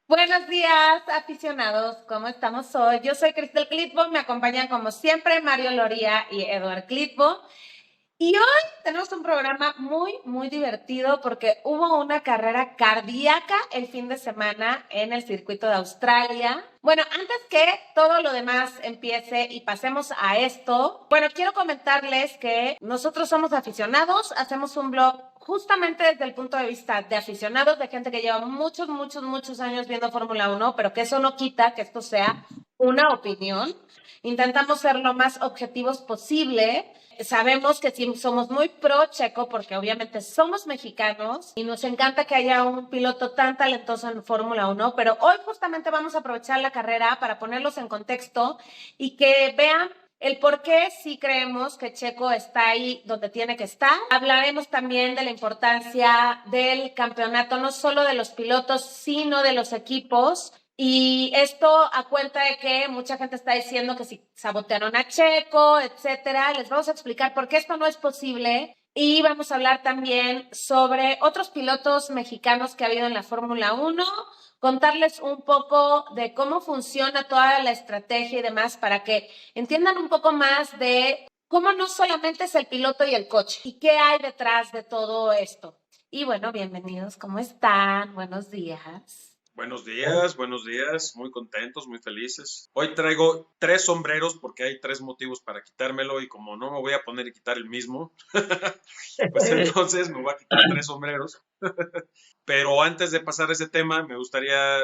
Buenos días, aficionados. ¿Cómo estamos hoy? Yo soy Cristel Clitbo, me acompañan como siempre Mario Loría y Eduard Clitbo. Y hoy tenemos un programa muy divertido porque hubo una carrera cardíaca el fin de semana en el circuito de Australia. Bueno, antes que todo lo demás empiece y pasemos a esto, bueno, quiero comentarles que nosotros somos aficionados, hacemos un blog justamente desde el punto de vista de aficionados, de gente que lleva muchos años viendo Fórmula 1, pero que eso no quita que esto sea una opinión. Intentamos ser lo más objetivos posible. Sabemos que sí somos muy pro Checo porque obviamente somos mexicanos y nos encanta que haya un piloto tan talentoso en Fórmula 1, pero hoy justamente vamos a aprovechar la carrera para ponerlos en contexto y que vean el por qué sí creemos que Checo está ahí donde tiene que estar. Hablaremos también de la importancia del campeonato, no solo de los pilotos, sino de los equipos. Y esto a cuenta de que mucha gente está diciendo que si sabotearon a Checo, etcétera. Les vamos a explicar por qué esto no es posible. Y vamos a hablar también sobre otros pilotos mexicanos que ha habido en la Fórmula 1, contarles un poco de cómo funciona toda la estrategia y demás para que entiendan un poco más de cómo no solamente es el piloto y el coche y qué hay detrás de todo esto. Y bueno, bienvenidos, ¿cómo están? Buenos días. Buenos días, muy contentos, muy felices. Hoy traigo tres sombreros porque hay tres motivos para quitármelo y como no me voy a poner a quitar el mismo, pues entonces me voy a quitar tres sombreros. Pero antes de pasar a ese tema, me gustaría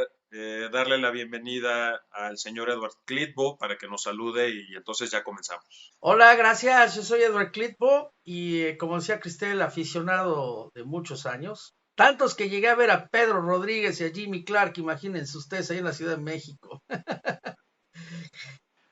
darle la bienvenida al señor Edward Clitbo para que nos salude y entonces ya comenzamos. Hola, gracias. Yo soy Edward Clitbo y como decía Cristel, aficionado de muchos años. Tantos que llegué a ver a Pedro Rodríguez y a Jimmy Clark, imagínense ustedes ahí en la Ciudad de México.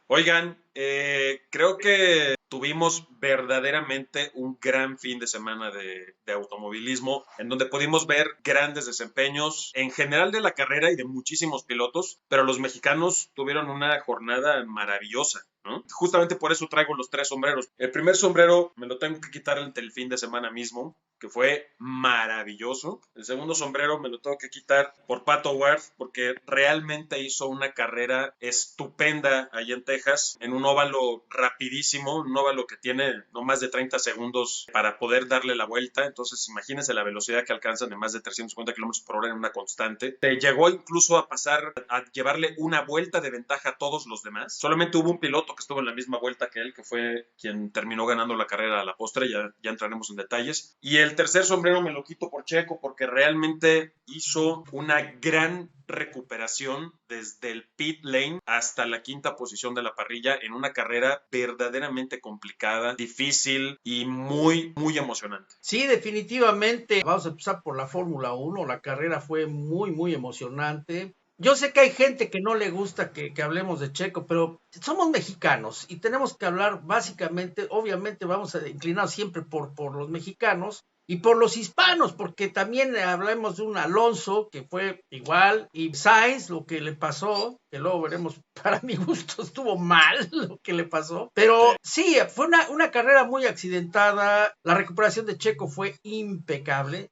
Oigan, creo que tuvimos verdaderamente un gran fin de semana de automovilismo, en donde pudimos ver grandes desempeños en general de la carrera y de muchísimos pilotos, pero los mexicanos tuvieron una jornada maravillosa, ¿no? Justamente por eso traigo los tres sombreros. El primer sombrero me lo tengo que quitar ante el fin de semana mismo, que fue maravilloso. El segundo sombrero me lo tengo que quitar por Pato Ward, porque realmente hizo una carrera estupenda allá en Texas, en un óvalo rapidísimo, un óvalo que tiene no más de 30 segundos para poder darle la vuelta. Entonces, imagínense la velocidad que alcanzan de más de 350 kilómetros por hora en una constante. Llegó incluso a pasar, a llevarle una vuelta de ventaja a todos los demás. Solamente hubo un piloto que estuvo en la misma vuelta que él, que fue quien terminó ganando la carrera a la postre. Ya entraremos en detalles. Y el tercer sombrero me lo quito por Checo porque realmente hizo una gran recuperación desde el pit lane hasta la quinta posición de la parrilla en una carrera verdaderamente complicada, difícil y muy emocionante. Sí, definitivamente. Vamos a empezar por la Fórmula 1. La carrera fue muy emocionante. Yo sé que hay gente que no le gusta que hablemos de Checo, pero somos mexicanos y tenemos que hablar básicamente, obviamente vamos a inclinar siempre por los mexicanos y por los hispanos, porque también hablamos de un Alonso que fue igual, y Sainz, lo que le pasó, que luego veremos, para mi gusto estuvo mal lo que le pasó, pero sí, fue una carrera muy accidentada. La recuperación de Checo fue impecable.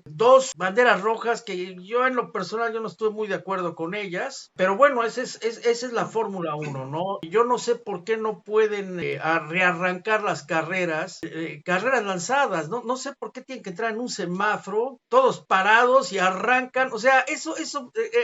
Dos banderas rojas que yo en lo personal yo no estuve muy de acuerdo con ellas, pero bueno, esa es la Fórmula 1, ¿no? Yo no sé por qué no pueden rearrancar las carreras lanzadas, no sé por qué tienen que entrar en un semáforo, todos parados y arrancan, o sea, eso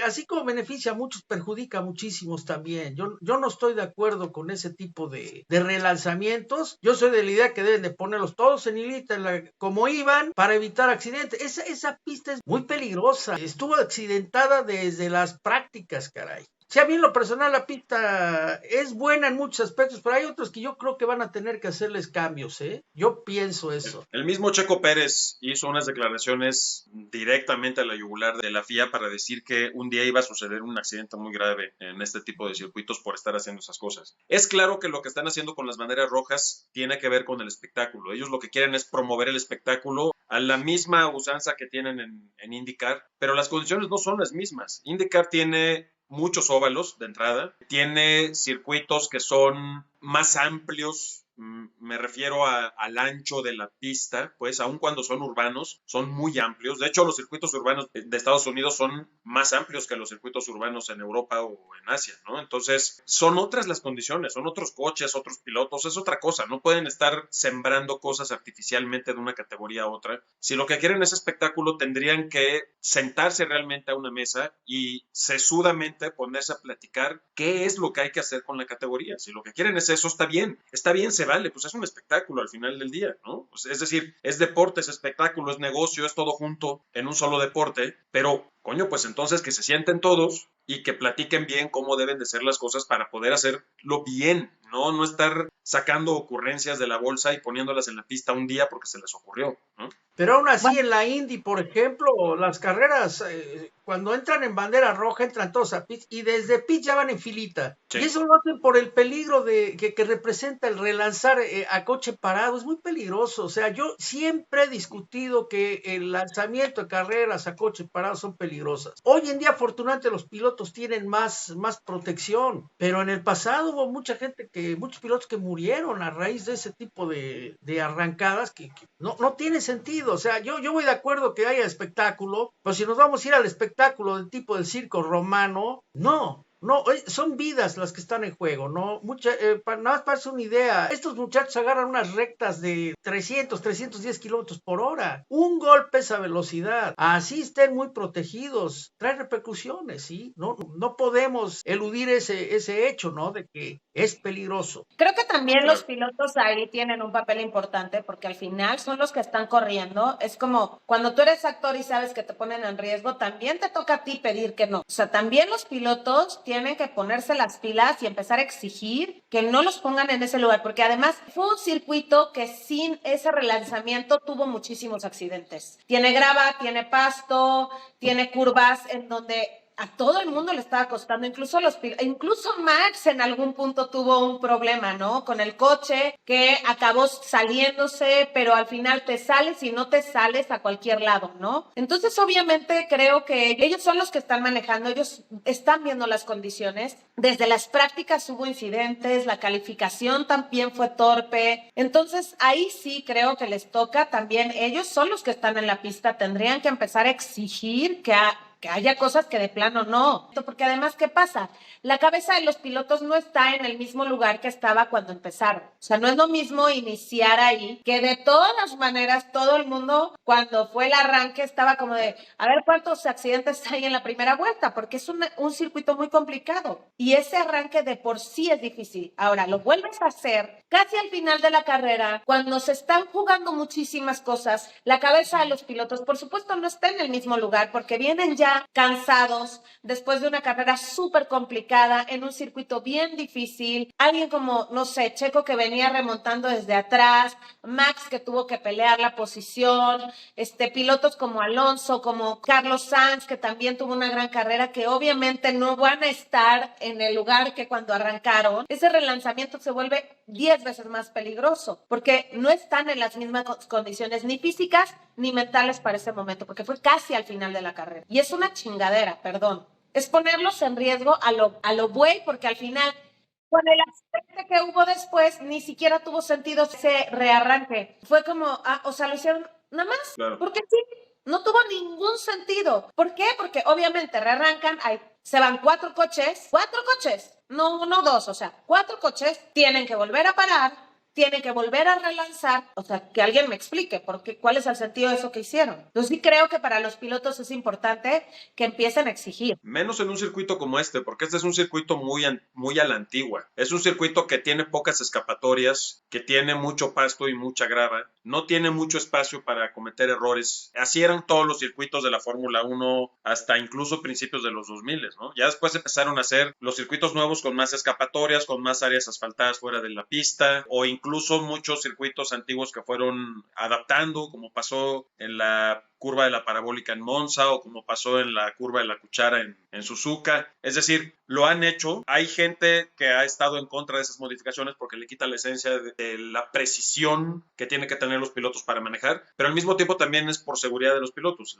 así como beneficia a muchos, perjudica a muchísimos también. Yo no estoy de acuerdo con ese tipo de relanzamientos. Yo soy de la idea que deben de ponerlos todos en hilita, como iban, para evitar accidentes. Esa pista es muy peligrosa. Estuvo accidentada desde las prácticas, caray. Si a mí en lo personal la pista es buena en muchos aspectos, pero hay otros que yo creo que van a tener que hacerles cambios, ¿eh? Yo pienso eso. El mismo Checo Pérez hizo unas declaraciones directamente a la yugular de la FIA para decir que un día iba a suceder un accidente muy grave en este tipo de circuitos por estar haciendo esas cosas. Es claro que lo que están haciendo con las banderas rojas tiene que ver con el espectáculo. Ellos lo que quieren es promover el espectáculo a la misma usanza que tienen en IndyCar, pero las condiciones no son las mismas. IndyCar tiene muchos óvalos de entrada, tiene circuitos que son más amplios Me refiero al ancho de la pista, pues aun cuando son urbanos, son muy amplios. De hecho, los circuitos urbanos de Estados Unidos son más amplios que los circuitos urbanos en Europa o en Asia, ¿no? Entonces, son otras las condiciones, son otros coches, otros pilotos, es otra cosa. No pueden estar sembrando cosas artificialmente de una categoría a otra. Si lo que quieren es espectáculo, tendrían que sentarse realmente a una mesa y sesudamente ponerse a platicar qué es lo que hay que hacer con la categoría. Si lo que quieren es eso, está bien, se vale, pues es un espectáculo al final del día, ¿no? Pues es decir, es deporte, es espectáculo, es negocio, es todo junto en un solo deporte, pero coño, pues entonces que se sienten todos y que platiquen bien cómo deben de ser las cosas para poder hacerlo bien, ¿no? No estar sacando ocurrencias de la bolsa y poniéndolas en la pista un día porque se les ocurrió, ¿no? Pero aún así Bueno, en la Indy, por ejemplo, las carreras, cuando entran en bandera roja, entran todos a pits y desde pits ya van en filita. Sí. Y eso lo hacen por el peligro que representa el relanzar a coche parado. Es muy peligroso. O sea, yo siempre he discutido que el lanzamiento de carreras a coche parado son peligrosas. Hoy en día, afortunadamente, los pilotos tienen más protección, pero en el pasado hubo muchos pilotos que murieron a raíz de ese tipo de arrancadas que no tiene sentido. O sea, yo voy de acuerdo que haya espectáculo, pero si nos vamos a ir al espectáculo del tipo del circo romano, no, son vidas las que están en juego, ¿no? Nada más para hacer una idea, estos muchachos agarran unas rectas de 310 kilómetros por hora, un golpe a esa velocidad, así estén muy protegidos, trae repercusiones, ¿sí? No podemos eludir ese hecho, ¿no? De que es peligroso. creo que también los Claro. pilotos ahí tienen un papel importante porque al final son los que están corriendo. Es como cuando tú eres actor y sabes que te ponen en riesgo, también te toca a ti pedir que no. O sea, también los pilotos tienen que ponerse las pilas y empezar a exigir que no los pongan en ese lugar, porque además fue un circuito que sin ese relanzamiento tuvo muchísimos accidentes. Tiene grava, tiene pasto, tiene curvas en donde a todo el mundo le estaba costando, incluso Max en algún punto tuvo un problema, ¿no? Con el coche que acabó saliéndose, pero al final te sales y no te sales a cualquier lado, ¿no? Entonces, obviamente, creo que ellos son los que están manejando, ellos están viendo las condiciones. Desde las prácticas hubo incidentes, la calificación también fue torpe. Entonces, ahí sí creo que les toca también, ellos son los que están en la pista, tendrían que empezar a exigir que haya cosas que de plano no. Porque además, ¿qué pasa? La cabeza de los pilotos no está en el mismo lugar que estaba cuando empezaron. O sea, no es lo mismo iniciar ahí, que de todas las maneras todo el mundo, cuando fue el arranque, estaba como de, a ver cuántos accidentes hay en la primera vuelta, porque es un circuito muy complicado. Y ese arranque de por sí es difícil. Ahora, lo vuelves a hacer casi al final de la carrera, cuando se están jugando muchísimas cosas, la cabeza de los pilotos, por supuesto, no está en el mismo lugar, porque vienen ya cansados después de una carrera súper complicada en un circuito bien difícil. Alguien como, no sé, Checo que venía remontando desde atrás, Max que tuvo que pelear la posición, pilotos como Alonso, como Carlos Sainz, que también tuvo una gran carrera, que obviamente no van a estar en el lugar que cuando arrancaron. Ese relanzamiento se vuelve 10 veces más peligroso, porque no están en las mismas condiciones ni físicas ni mentales para ese momento, porque fue casi al final de la carrera. Y es una chingadera, perdón. Es ponerlos en riesgo a lo buey, porque al final, con el accidente que hubo después, ni siquiera tuvo sentido ese rearranque. Fue como, o sea, lo hicieron nada más, Claro. porque sí, no tuvo ningún sentido. ¿Por qué? Porque obviamente rearrancan, se van 4 coches, no 1, 2, o sea, 4 coches, tienen que volver a parar, tienen que volver a relanzar, o sea, que alguien me explique cuál es el sentido de eso que hicieron. Entonces sí creo que para los pilotos es importante que empiecen a exigir. Menos en un circuito como este, porque este es un circuito muy a la antigua. Es un circuito que tiene pocas escapatorias, que tiene mucho pasto y mucha grava. No tiene mucho espacio para cometer errores. Así eran todos los circuitos de la Fórmula 1 hasta incluso principios de los 2000, ¿no? Ya después empezaron a hacer los circuitos nuevos con más escapatorias, con más áreas asfaltadas fuera de la pista, o incluso muchos circuitos antiguos que fueron adaptando, como pasó en la curva de la parabólica en Monza o como pasó en la curva de la cuchara en Suzuka. Es decir, lo han hecho. Hay gente que ha estado en contra de esas modificaciones porque le quita la esencia de la precisión que tienen que tener los pilotos para manejar, pero al mismo tiempo también es por seguridad de los pilotos.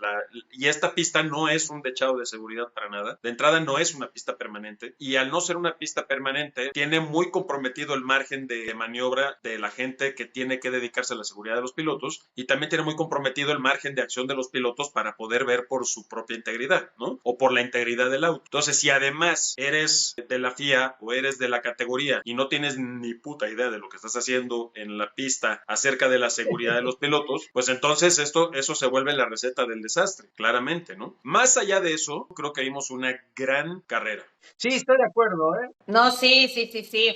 Y esta pista no es un techado de seguridad para nada. De entrada no es una pista permanente y al no ser una pista permanente tiene muy comprometido el margen de maniobra de la gente que tiene que dedicarse a la seguridad de los pilotos y también tiene muy comprometido el margen de acción de los pilotos para poder ver por su propia integridad, ¿no? O por la integridad del auto. Entonces, si además eres de la FIA o eres de la categoría y no tienes ni puta idea de lo que estás haciendo en la pista acerca de la seguridad de los pilotos, pues entonces eso se vuelve la receta del desastre, claramente, ¿no? Más allá de eso, creo que vimos una gran carrera. Sí, estoy de acuerdo, ¿eh? No, sí,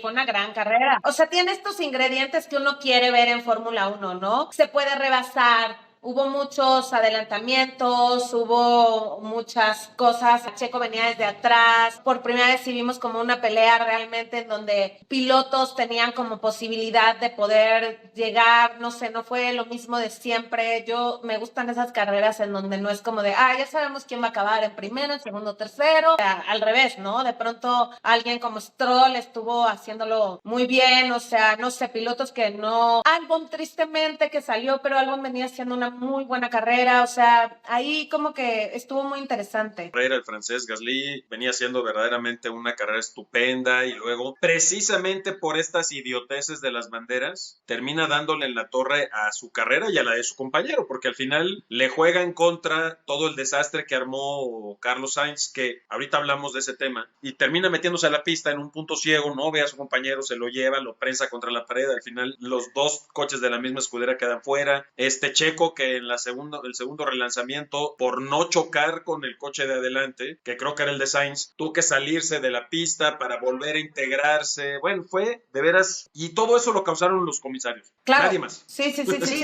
fue una gran carrera. O sea, tiene estos ingredientes que uno quiere ver en Fórmula 1, ¿no? Se puede rebasar. Hubo muchos adelantamientos, hubo muchas cosas. Checo venía desde atrás. Por primera vez sí vimos como una pelea realmente en donde pilotos tenían como posibilidad de poder llegar. No sé, no fue lo mismo de siempre. Me gustan esas carreras en donde no es como de, ya sabemos quién va a acabar en primero, en segundo, tercero. O sea, al revés, ¿no? De pronto alguien como Stroll estuvo haciéndolo muy bien. O sea, no sé, pilotos que no... Albon tristemente que salió, pero Albon venía haciendo una muy buena carrera, o sea, ahí como que estuvo muy interesante. El francés Gasly venía haciendo verdaderamente una carrera estupenda y luego, precisamente por estas idioteces de las banderas, termina dándole en la torre a su carrera y a la de su compañero, porque al final le juega en contra todo el desastre que armó Carlos Sainz, que ahorita hablamos de ese tema, y termina metiéndose a la pista en un punto ciego, no ve a su compañero, se lo lleva, lo prensa contra la pared, al final los dos coches de la misma escudería quedan fuera. Checo que en el segundo relanzamiento, por no chocar con el coche de adelante, que creo que era el de Sainz, tuvo que salirse de la pista para volver a integrarse. Bueno, fue de veras, y todo eso lo causaron los comisarios. Claro. Nadie más. Sí,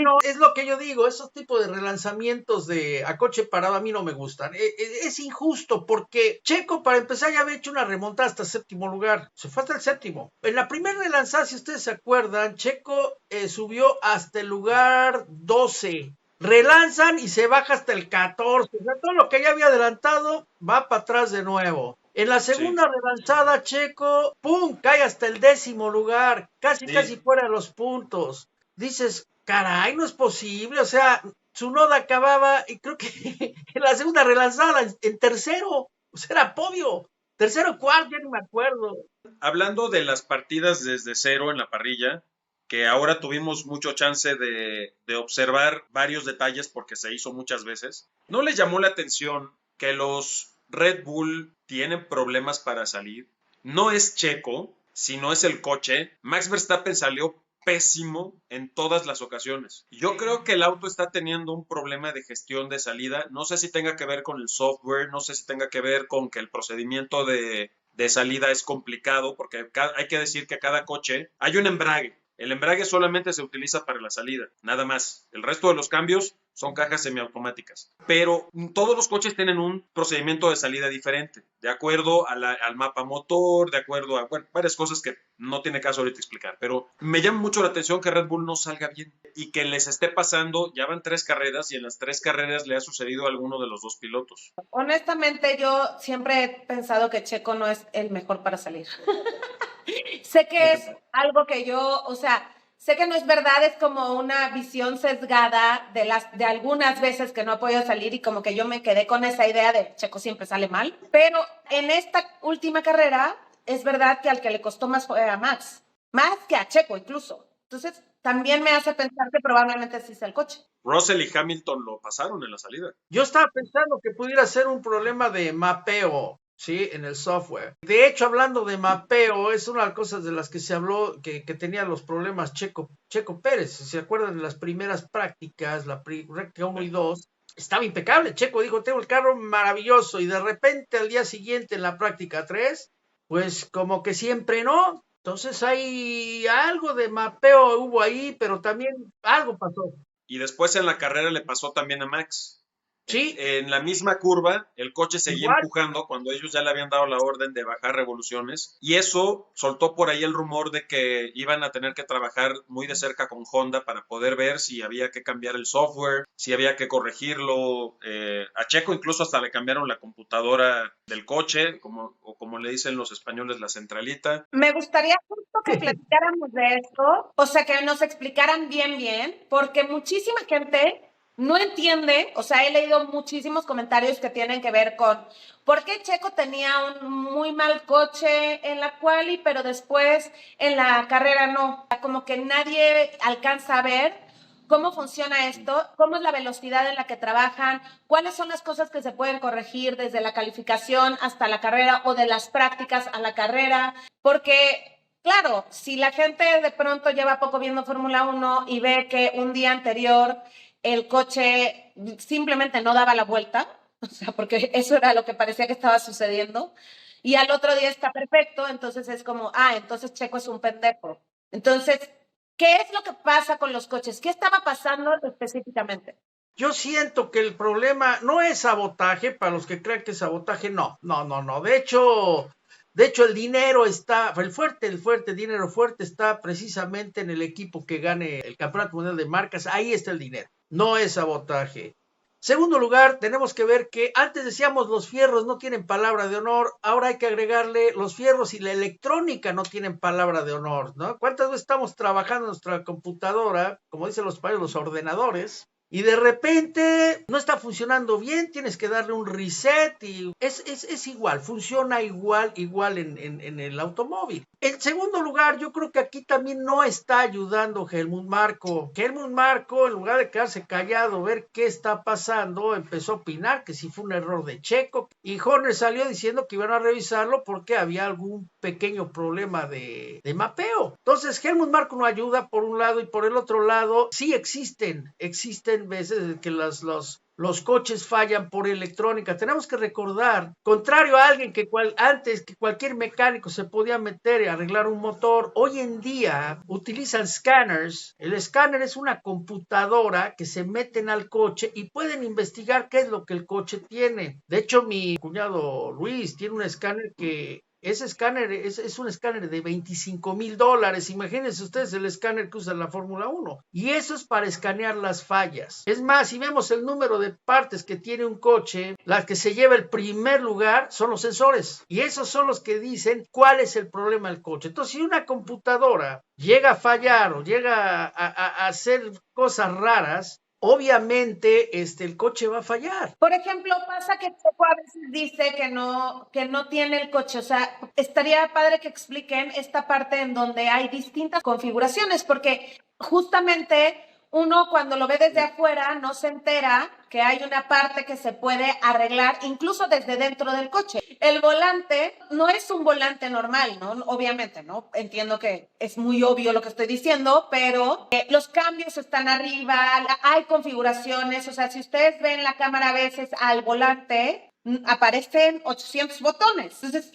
no, es lo que yo digo, esos tipos de relanzamientos a coche parado a mí no me gustan. Es injusto porque Checo, para empezar, ya había hecho una remontada hasta el séptimo lugar. Se fue hasta el séptimo. En la primera relanzada, si ustedes se acuerdan, Checo subió hasta el lugar 12. Relanzan y se baja hasta el 14. O sea, todo lo que ya había adelantado va para atrás de nuevo. En la segunda relanzada, Checo, ¡pum!, cae hasta el 10º lugar, casi fuera de los puntos. Dices, caray, no es posible. O sea, Tsunoda acababa, y creo que en la segunda relanzada, en tercero. O sea, era podio. Tercero, cuarto, ya ni me acuerdo. Hablando de las partidas desde cero en la parrilla, que ahora tuvimos mucho chance de observar varios detalles porque se hizo muchas veces, ¿no les llamó la atención que los Red Bull tienen problemas para salir? No es Checo, sino es el coche. Max Verstappen salió pésimo en todas las ocasiones. Yo creo que el auto está teniendo un problema de gestión de salida. No sé si tenga que ver con el software, no sé si tenga que ver con que el procedimiento de salida es complicado, porque hay que decir que cada coche hay un embrague. El embrague solamente se utiliza para la salida, nada más. El resto de los cambios son cajas semiautomáticas. Pero todos los coches tienen un procedimiento de salida diferente, de acuerdo al mapa motor, de acuerdo a varias cosas que no tiene caso ahorita explicar. Pero me llama mucho la atención que Red Bull no salga bien y que les esté pasando, ya van 3 carreras y en las 3 carreras le ha sucedido a alguno de los 2 pilotos. Honestamente, yo siempre he pensado que Checo no es el mejor para salir. Sé que es algo que o sea, sé que no es verdad, es como una visión sesgada de algunas veces que no ha podido salir y como que yo me quedé con esa idea de Checo siempre sale mal, pero en esta última carrera es verdad que al que le costó más fue a Max, más que a Checo incluso. Entonces, también me hace pensar que probablemente sí sea el coche. Russell y Hamilton lo pasaron en la salida. Yo estaba pensando que pudiera ser un problema de mapeo, ¿sí? En el software. De hecho, hablando de mapeo, es una de las cosas de las que se habló, que tenía los problemas Checo Pérez. Si se acuerdan de las primeras prácticas, la práctica 1 y 2, estaba impecable. Checo dijo, tengo el carro maravilloso, y de repente al día siguiente en la práctica 3, pues como que siempre no. Entonces hay algo de mapeo hubo ahí, pero también algo pasó. Y después en la carrera le pasó también a Max. Sí. En la misma curva, el coche seguía Igual. empujando cuando ellos ya le habían dado la orden de bajar revoluciones. Y eso soltó por ahí el rumor de que iban a tener que trabajar muy de cerca con Honda para poder ver si había que cambiar el software, si había que corregirlo. A Checo incluso hasta le cambiaron la computadora del coche, como le dicen los españoles, la centralita. Me gustaría justo que platicáramos de esto, o sea, que nos explicaran bien, porque muchísima gente no entiende, o sea, he leído muchísimos comentarios que tienen que ver con por qué Checo tenía un muy mal coche en la quali, pero después en la carrera no. Como que nadie alcanza a ver cómo funciona esto, cómo es la velocidad en la que trabajan, cuáles son las cosas que se pueden corregir desde la calificación hasta la carrera o de las prácticas a la carrera, porque claro, si la gente de pronto lleva poco viendo Fórmula 1 y ve que un día anterior el coche simplemente no daba la vuelta, o sea, porque eso era lo que parecía que estaba sucediendo, y al otro día está perfecto, entonces es como, entonces Checo es un pendejo. Entonces, ¿qué es lo que pasa con los coches? ¿Qué estaba pasando específicamente? Yo siento que el problema no es sabotaje, para los que crean que es sabotaje, no. De hecho, el dinero está, el dinero fuerte está precisamente en el equipo que gane el Campeonato Mundial de Marcas. Ahí está el dinero. No es sabotaje. Segundo lugar, tenemos que ver que antes decíamos los fierros no tienen palabra de honor, ahora hay que agregarle los fierros y la electrónica no tienen palabra de honor, ¿no? ¿Cuántas veces estamos trabajando en nuestra computadora, como dicen los españoles, los ordenadores? Y de repente no está funcionando bien, tienes que darle un reset y es igual, funciona igual en el automóvil. En segundo lugar, yo creo que aquí también no está ayudando Helmut Marko. Helmut Marko, en lugar de quedarse callado, ver qué está pasando, empezó a opinar que si fue un error de Checo. Y Horner salió diciendo que iban a revisarlo porque había algún pequeño problema de mapeo. Entonces, Helmut Marko no ayuda por un lado y por el otro lado, sí existen veces que los coches fallan por electrónica. Tenemos que recordar, contrario a alguien que antes que cualquier mecánico se podía meter y arreglar un motor, hoy en día utilizan scanners. El escáner es una computadora que se meten al coche y pueden investigar qué es lo que el coche tiene. De hecho, mi cuñado Luis tiene un escáner que ese escáner es un escáner de $25,000. Imagínense ustedes el escáner que usa la Fórmula 1. Y eso es para escanear las fallas. Es más, si vemos el número de partes que tiene un coche, las que se lleva el primer lugar son los sensores. Y esos son los que dicen cuál es el problema del coche. Entonces, si una computadora llega a fallar o llega a hacer cosas raras, obviamente el coche va a fallar. Por ejemplo, pasa que Checo a veces dice que no tiene el coche. O sea, estaría padre que expliquen esta parte en donde hay distintas configuraciones, porque justamente uno cuando lo ve desde afuera no se entera que hay una parte que se puede arreglar incluso desde dentro del coche. El volante no es un volante normal, ¿no? Obviamente, ¿no? Entiendo que es muy obvio lo que estoy diciendo, pero los cambios están arriba, hay configuraciones, o sea, si ustedes ven la cámara a veces al volante, aparecen 800 botones. Entonces,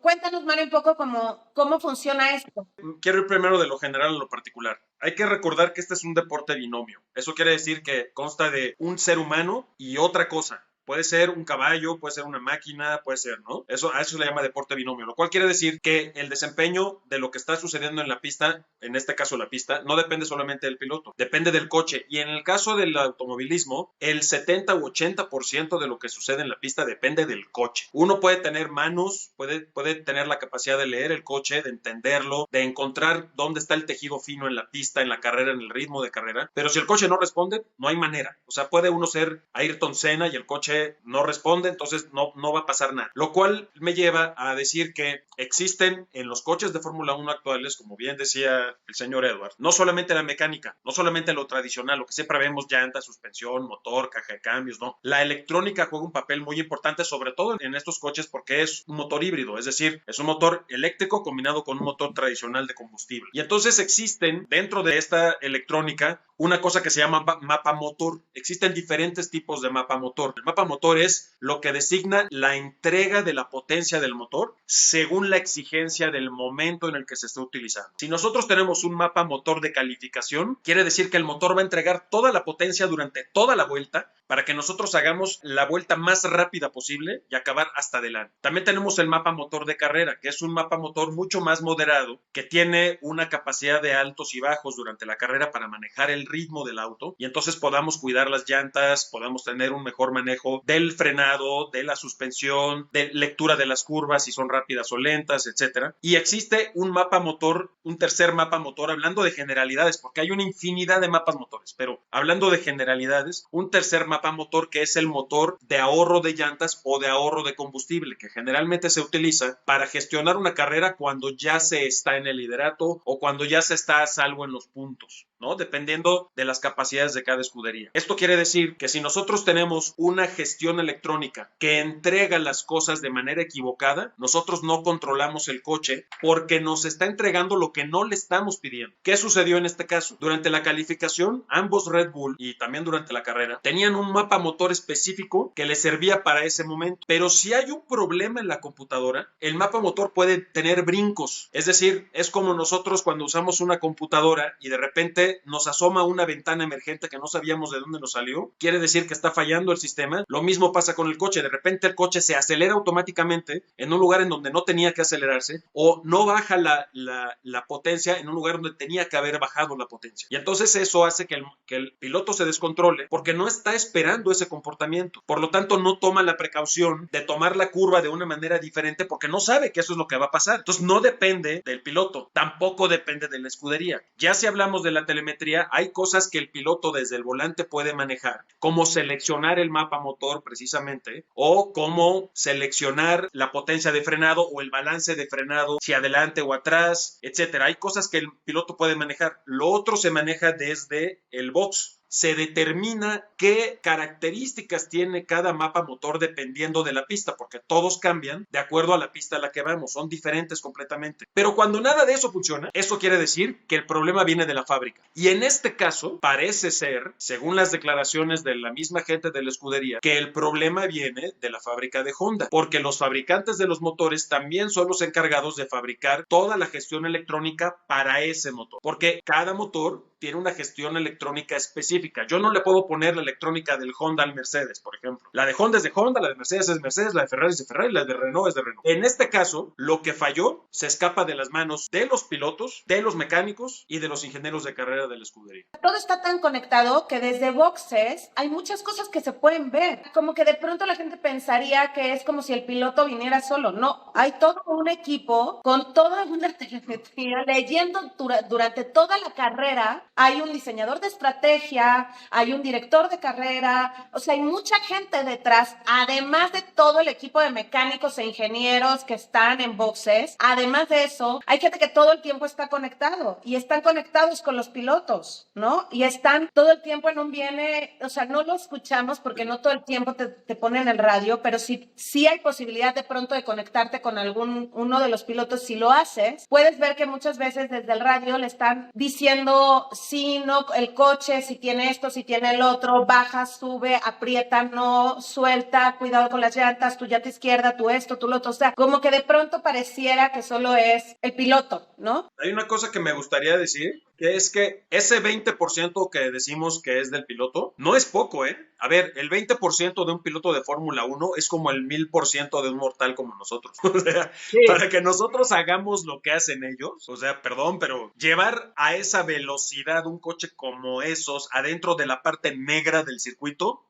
cuéntanos, Mario, un poco cómo funciona esto. Quiero ir primero de lo general a lo particular. Hay que recordar que este es un deporte binomio. Eso quiere decir que consta de un ser humano y otra cosa. Puede ser un caballo, puede ser una máquina, puede ser, ¿no? A eso se le llama deporte binomio, lo cual quiere decir que el desempeño de lo que está sucediendo en la pista, en este caso la pista, no depende solamente del piloto, depende del coche. Y en el caso del automovilismo, el 70 u 80% de lo que sucede en la pista depende del coche. Uno puede tener manos, puede tener la capacidad de leer el coche, de entenderlo, de encontrar dónde está el tejido fino en la pista, en la carrera, en el ritmo de carrera. Pero si el coche no responde, no hay manera. O sea, puede uno ser Ayrton Senna y el coche no responde, entonces no va a pasar nada. Lo cual me lleva a decir que existen en los coches de Fórmula 1 actuales, como bien decía el señor Edward, no solamente la mecánica, no solamente lo tradicional, lo que siempre vemos, llantas, suspensión, motor, caja de cambios, no. La electrónica juega un papel muy importante, sobre todo en estos coches, porque es un motor híbrido, es decir, es un motor eléctrico combinado con un motor tradicional de combustible. Y entonces existen dentro de esta electrónica una cosa que se llama mapa motor. Existen diferentes tipos de mapa motor. El mapa motor es lo que designa la entrega de la potencia del motor según la exigencia del momento en el que se está utilizando. Si nosotros tenemos un mapa motor de calificación, quiere decir que el motor va a entregar toda la potencia durante toda la vuelta para que nosotros hagamos la vuelta más rápida posible y acabar hasta adelante. También tenemos el mapa motor de carrera, que es un mapa motor mucho más moderado, que tiene una capacidad de altos y bajos durante la carrera para manejar el ritmo del auto y entonces podamos cuidar las llantas, podamos tener un mejor manejo manejo, del frenado, de la suspensión, de lectura de las curvas, si son rápidas o lentas, etcétera. Y existe un mapa motor, un tercer mapa motor, hablando de generalidades, porque hay una infinidad de mapas motores, pero hablando de generalidades, un tercer mapa motor que es el motor de ahorro de llantas o de ahorro de combustible, que generalmente se utiliza para gestionar una carrera cuando ya se está en el liderato o cuando ya se está a salvo en los puntos, ¿no? Dependiendo de las capacidades de cada escudería. Esto quiere decir que si nosotros tenemos una gestión electrónica que entrega las cosas de manera equivocada, nosotros no controlamos el coche porque nos está entregando lo que no le estamos pidiendo. ¿Qué sucedió en este caso? Durante la calificación, ambos Red Bull y también durante la carrera tenían un mapa motor específico que les servía para ese momento. Pero si hay un problema en la computadora, el mapa motor puede tener brincos. Es decir, es como nosotros cuando usamos una computadora y de repente nos asoma una ventana emergente que no sabíamos de dónde nos salió. Quiere decir que está fallando el sistema. Lo mismo pasa con el coche. De repente el coche se acelera automáticamente en un lugar en donde no tenía que acelerarse o no baja la potencia en un lugar donde tenía que haber bajado la potencia. Y entonces eso hace que el piloto se descontrole porque no está esperando ese comportamiento. Por lo tanto, no toma la precaución de tomar la curva de una manera diferente porque no sabe que eso es lo que va a pasar. Entonces no depende del piloto, tampoco depende de la escudería. Ya si hablamos de la telemetría, hay cosas que el piloto desde el volante puede manejar, como seleccionar el mapa motor precisamente, o como seleccionar la potencia de frenado o el balance de frenado, si adelante o atrás, etcétera. Hay cosas que el piloto puede manejar. Lo otro se maneja desde el box. Se determina qué características tiene cada mapa motor dependiendo de la pista, porque todos cambian de acuerdo a la pista a la que vamos, son diferentes completamente. Pero cuando nada de eso funciona, eso quiere decir que el problema viene de la fábrica. Y en este caso, parece ser, según las declaraciones de la misma gente de la escudería, que el problema viene de la fábrica de Honda, porque los fabricantes de los motores también son los encargados de fabricar toda la gestión electrónica para ese motor, porque cada motor tiene una gestión electrónica específica. Yo no le puedo poner la electrónica del Honda al Mercedes, por ejemplo. La de Honda es de Honda, la de Mercedes es de Mercedes, la de Ferrari es de Ferrari, la de Renault es de Renault. En este caso, lo que falló se escapa de las manos de los pilotos, de los mecánicos y de los ingenieros de carrera de la escudería. Todo está tan conectado que desde boxes hay muchas cosas que se pueden ver. Como que de pronto la gente pensaría que es como si el piloto viniera solo. No, hay todo un equipo con toda una telemetría leyendo durante toda la carrera. Hay un diseñador de estrategia, hay un director de carrera, o sea, hay mucha gente detrás, además de todo el equipo de mecánicos e ingenieros que están en boxes. Además de eso, hay gente que todo el tiempo está conectado y están conectados con los pilotos, ¿no? Y están todo el tiempo en un viene, o sea, no lo escuchamos porque no todo el tiempo te ponen el radio, pero sí hay posibilidad de pronto de conectarte con uno de los pilotos. Si lo haces, puedes ver que muchas veces desde el radio le están diciendo sí, no, el coche, si tiene esto, si tiene el otro, baja, sube, aprieta, no, suelta, cuidado con las llantas, tu llanta izquierda, tú esto, tú lo otro. O sea, como que de pronto pareciera que solo es el piloto, ¿no? Hay una cosa que me gustaría decir, que es que ese 20% que decimos que es del piloto, no es poco, ¿eh? A ver, el 20% de un piloto de Fórmula 1 es como el 1000% de un mortal como nosotros. O sea, sí, para que nosotros hagamos lo que hacen ellos, o sea, perdón, pero llevar a esa velocidad un coche como esos adentro de la parte negra del circuito,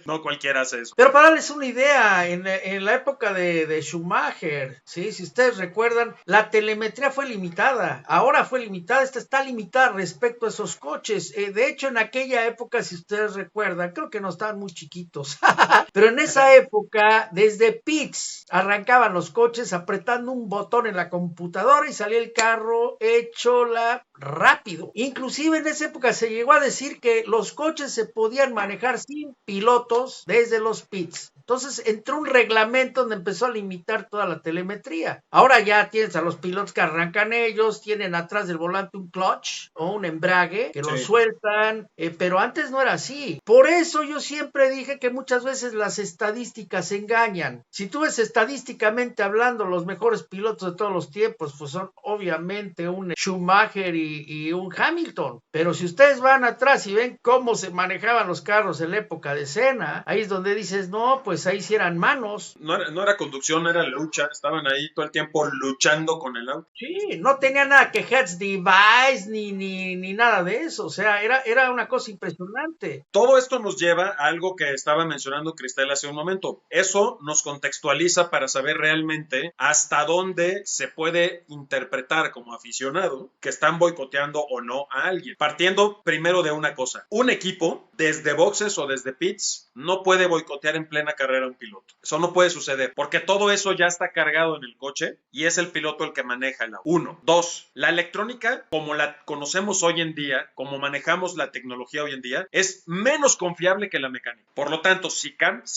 no cualquiera hace eso. Pero para darles una idea, en la época de Schumacher, ¿sí? Si ustedes recuerdan, la telemetría fue limitada. Ahora fue limitada, esta está limitada respecto a esos coches. De hecho, en aquella época, si ustedes recuerdan, creo que no estaban muy chiquitos, pero en esa época, desde pits, arrancaban los coches apretando un botón en la computadora y salía el carro hecho rápido. Inclusive en esa época se llegó a decir que los coches se podían manejar sin pilotos desde los pits. Entonces entró un reglamento donde empezó a limitar toda la telemetría. Ahora ya tienes a los pilotos que arrancan ellos, tienen atrás del volante un clutch o un embrague que lo sueltan, pero antes no era así. Por eso yo siempre dije que muchas veces las estadísticas engañan. Si tú ves estadísticamente hablando, los mejores pilotos de todos los tiempos, pues son obviamente un Schumacher y y un Hamilton. Pero si ustedes van atrás y ven cómo se manejaban los carros en la época de Senna, ahí es donde dices, no, pues ahí sí eran manos. No era conducción, era lucha. Estaban ahí todo el tiempo luchando con el auto. Sí, no tenía nada que Hertz Device ni nada de eso. O sea, era una cosa impresionante. Todo esto nos lleva a algo que estaba mencionando Cristel hace un momento. Eso nos contextualiza para saber realmente hasta dónde se puede interpretar como aficionado que están boicoteando o no a alguien. Partiendo primero de una cosa. Un equipo, desde boxes o desde pits, no puede boicotear en plena carrera a un piloto. Eso no puede suceder, porque todo eso ya está cargado en el coche y es el piloto el que maneja el auto. 1. 2. La electrónica, como la conocemos hoy en día, como manejamos la tecnología hoy en día, es menos confiable que la mecánica. Por lo tanto, si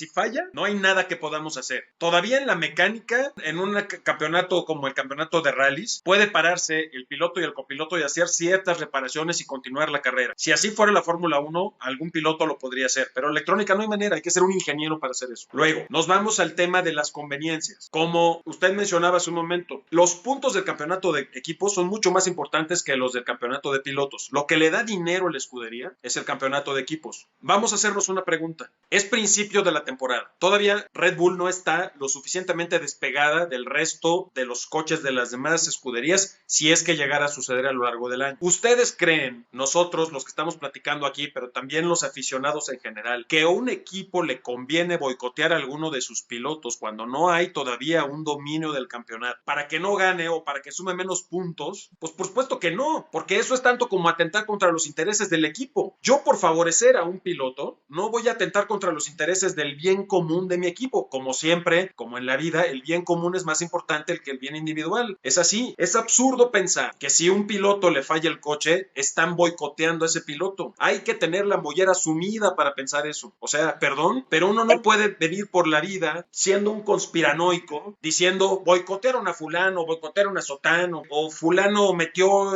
falla, no hay nada que podamos hacer. Todavía en la mecánica, en un campeonato como el campeonato de rallies, puede pararse el piloto y el copiloto y hacer ciertas reparaciones y continuar la carrera. Si así fuera la Fórmula 1, algún piloto lo podría hacer, pero electrónica no hay manera, hay que ser un ingeniero para hacer eso. Luego, nos vamos al tema de las conveniencias. Como usted mencionaba hace un momento, los puntos del campeonato de equipos son mucho más importantes que los del campeonato de pilotos. Lo que le da dinero a la escudería es el campeonato de equipos. Vamos a hacernos una pregunta. Es principio de la temporada. Todavía Red Bull no está lo suficientemente despegada del resto de los coches de las demás escuderías, si es que llegara a suceder a lo largo del año. ¿Ustedes creen, nosotros los que estamos platicando aquí, pero también los aficionados en general, que a un equipo le conviene boicotear a alguno de sus pilotos cuando no hay todavía un dominio del campeonato para que no gane o para que sume menos puntos? Pues por supuesto que no, porque eso es tanto como atentar contra los intereses del equipo. Yo, por favorecer a un piloto, no voy a atentar contra los intereses del bien común de mi equipo. Como siempre, como en la vida, el bien común es más importante que el bien individual. Es así. Es absurdo pensar que si un piloto le falla el coche, están boicoteando a ese piloto. Hay que tener la mollera sumida para pensar eso. O sea, perdón, pero uno no puede venir por la vida siendo un conspiranoico, diciendo boicotearon a fulano, boicotearon a sotano, o fulano metió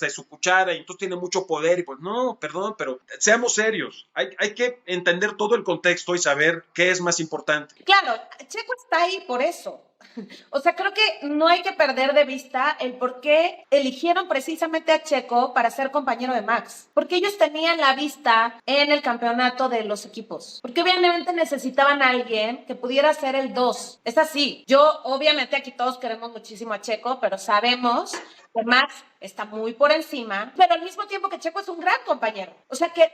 su cuchara y entonces tiene mucho poder. Y pues no, perdón, pero seamos serios. Hay que entender todo el contexto y saber qué es más importante. Claro, Checo está ahí por eso. O sea, creo que no hay que perder de vista el por qué eligieron precisamente a Checo para ser compañero de Max. Porque ellos tenían la vista en el campeonato de los equipos. Porque obviamente necesitaban a alguien que pudiera ser el 2. Es así. Yo, obviamente, aquí todos queremos muchísimo a Checo, pero sabemos que Max está muy por encima, pero al mismo tiempo que Checo es un gran compañero. O sea, que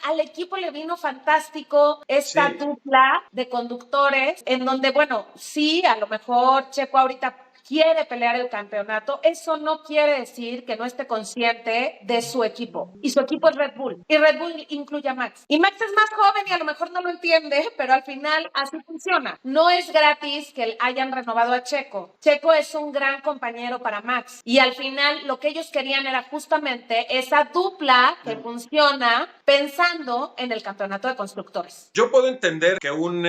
al equipo le vino fantástico esta dupla de conductores, en donde, bueno, sí, a lo mejor Checo ahorita quiere pelear el campeonato, eso no quiere decir que no esté consciente de su equipo. Y su equipo es Red Bull. Y Red Bull incluye a Max. Y Max es más joven y a lo mejor no lo entiende, pero al final así funciona. No es gratis que hayan renovado a Checo. Checo es un gran compañero para Max. Y al final lo que ellos querían era justamente esa dupla que funciona pensando en el campeonato de constructores. Yo puedo entender que un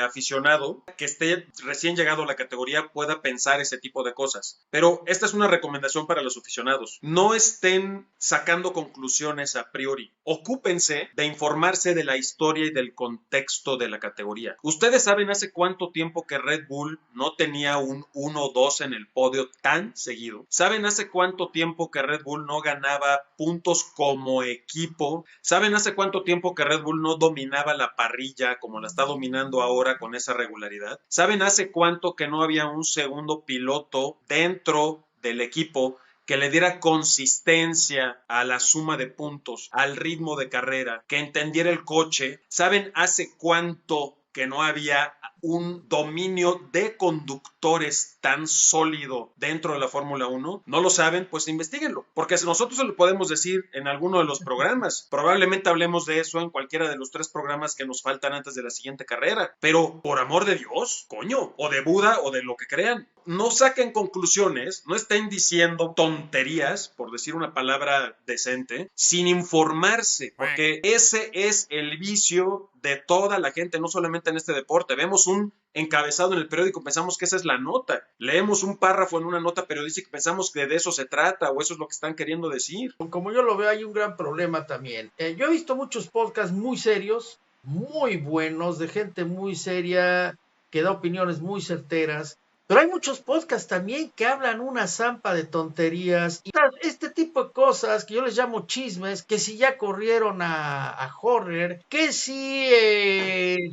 aficionado que esté recién llegado a la categoría pueda pensar ese tipo de cosas, pero esta es una recomendación para los aficionados. No estén sacando conclusiones a priori. Ocúpense de informarse de la historia y del contexto de la categoría. Ustedes saben hace cuánto tiempo que Red Bull no tenía un 1-2 en el podio tan seguido. ¿Saben hace cuánto tiempo que Red Bull no ganaba puntos como equipo? ¿Saben hace cuánto tiempo que Red Bull no dominaba la parrilla como la está dominando ahora con esa regularidad? ¿Saben hace cuánto que no había un segundo piloto dentro del equipo que le diera consistencia a la suma de puntos, al ritmo de carrera, que entendiera el coche? ¿Saben hace cuánto que no había un dominio de conductores tan sólido dentro de la Fórmula 1? ¿No lo saben? Pues investíguenlo, porque nosotros se lo podemos decir en alguno de los programas. Probablemente hablemos de eso en cualquiera de los 3 programas que nos faltan antes de la siguiente carrera. Pero, por amor de Dios, coño, o de Buda o de lo que crean, no saquen conclusiones, no estén diciendo tonterías, por decir una palabra decente, sin informarse, porque ese es el vicio de toda la gente, no solamente en este deporte. Vemos un encabezado en el periódico, pensamos que esa es la nota. Leemos un párrafo en una nota periodística y pensamos que de eso se trata o eso es lo que están queriendo decir. Como yo lo veo, hay un gran problema también. Yo he visto muchos podcasts muy serios, muy buenos, de gente muy seria, que da opiniones muy certeras, Pero hay muchos podcasts también que hablan una zampa de tonterías. Y este tipo de cosas que yo les llamo chismes, que si ya corrieron a Horner, que si